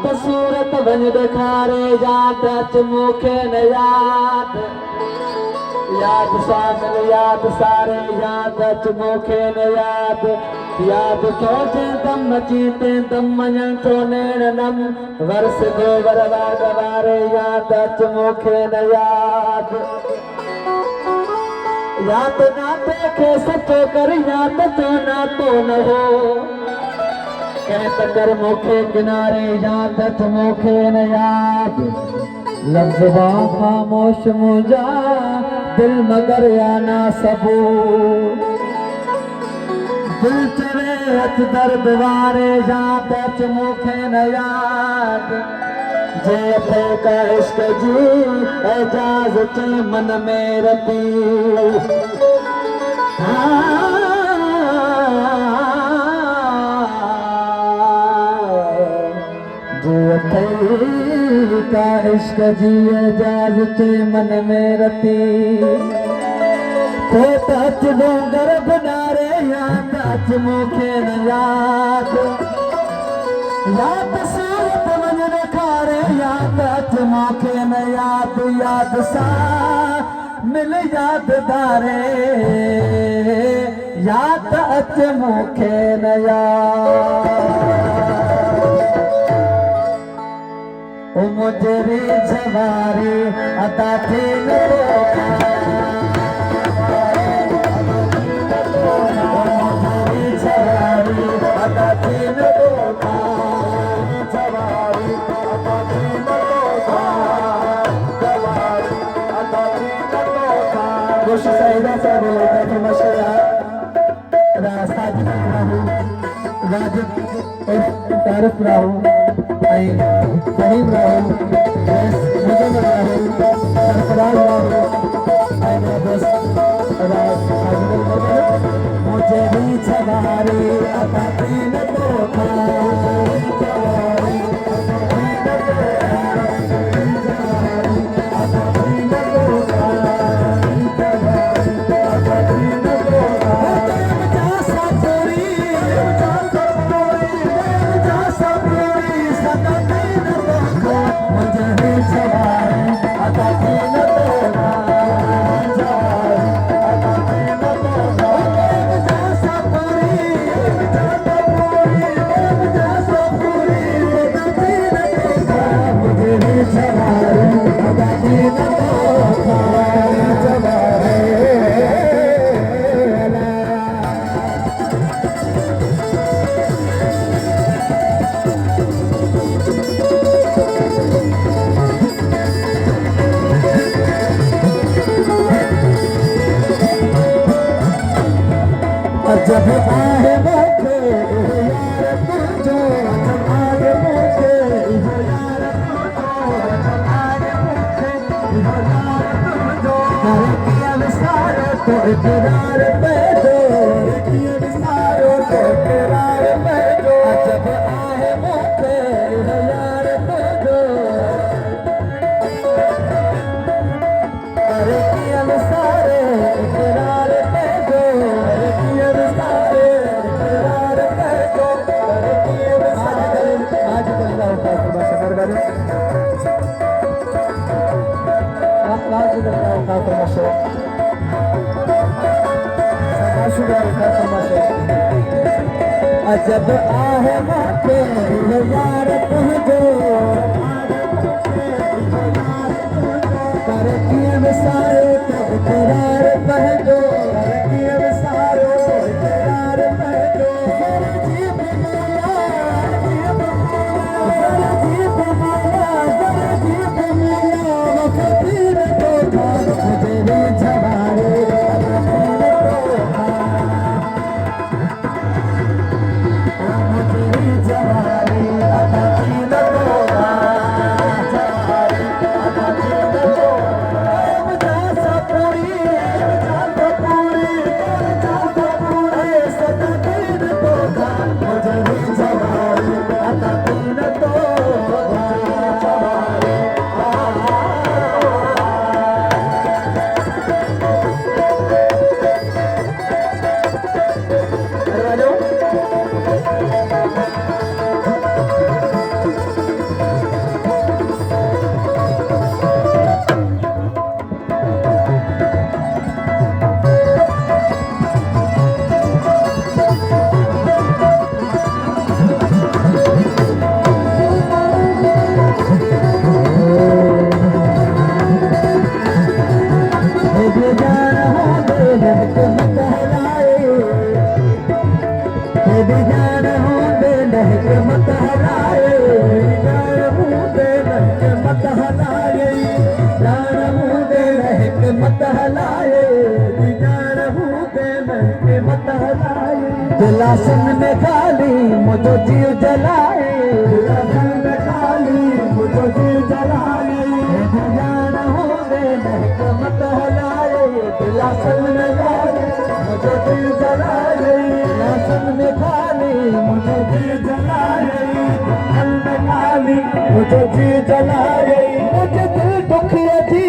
याद सूरत वञ ॾेखारे याद अच मूंखे न याद याद शामिल याद सारे याद अच मूंखे न याद याद तो दम जीते दम मञण तो नेण नम वर्ष गोबर वारे याद अच मूंखे न याद याद नाते खे सचो कर याद तो नातो न हो कहत कर मूंखे किनारे याद अच मूंखे न याद लफ्ज़ खामोश मुंहिंजा दिल मगर या ना सबू दिल चवे अच दर्द वारे याद अच मूंखे न याद जे थे का इश्क जी इजाज़त मन में रती जे थे का इश्क जी इजाज़त मन में रती तो तच डोंगर बनारे याद अच मूंखे न याद याद सूरत वञ ॾेखारे याद अच मूंखे न याद याद सा मिल याद धारे याद अच मूंखे न याद ओ मुझे जवारी अदा थे न तारफ राहू फहीम राहू मुजम राहू सरफराज राहू मुझे भी छवारे अता तीन जब आए मौके यार तुझो जब आए मौके यार तुझो जब आए मौके यार तुझो किया विसार तो इकरार पे दो किया विसार तो इकरार पे दो जब आए मौके यार तुझो अरे किया विसार इकरार पे दो जब आहे माथे यार तुझो कर किए विसारो तो इकरार पहजो कर किए विसारो तो इकरार पहजो जीब मिला वफीर तो मुझे भी छवारे पूरी दिलासन में खाली मुझे जीव जलाए, दिलासन में खाली मुझे जीव जलाए, जान हो गए मत हलाए, दिलासन में खाली मुझे जीव जलाए, दिलासन में खाली मुझे जीव जलाए, दिल में खाली मुझे जीव जलाए, मुझे दिल दुखिया जी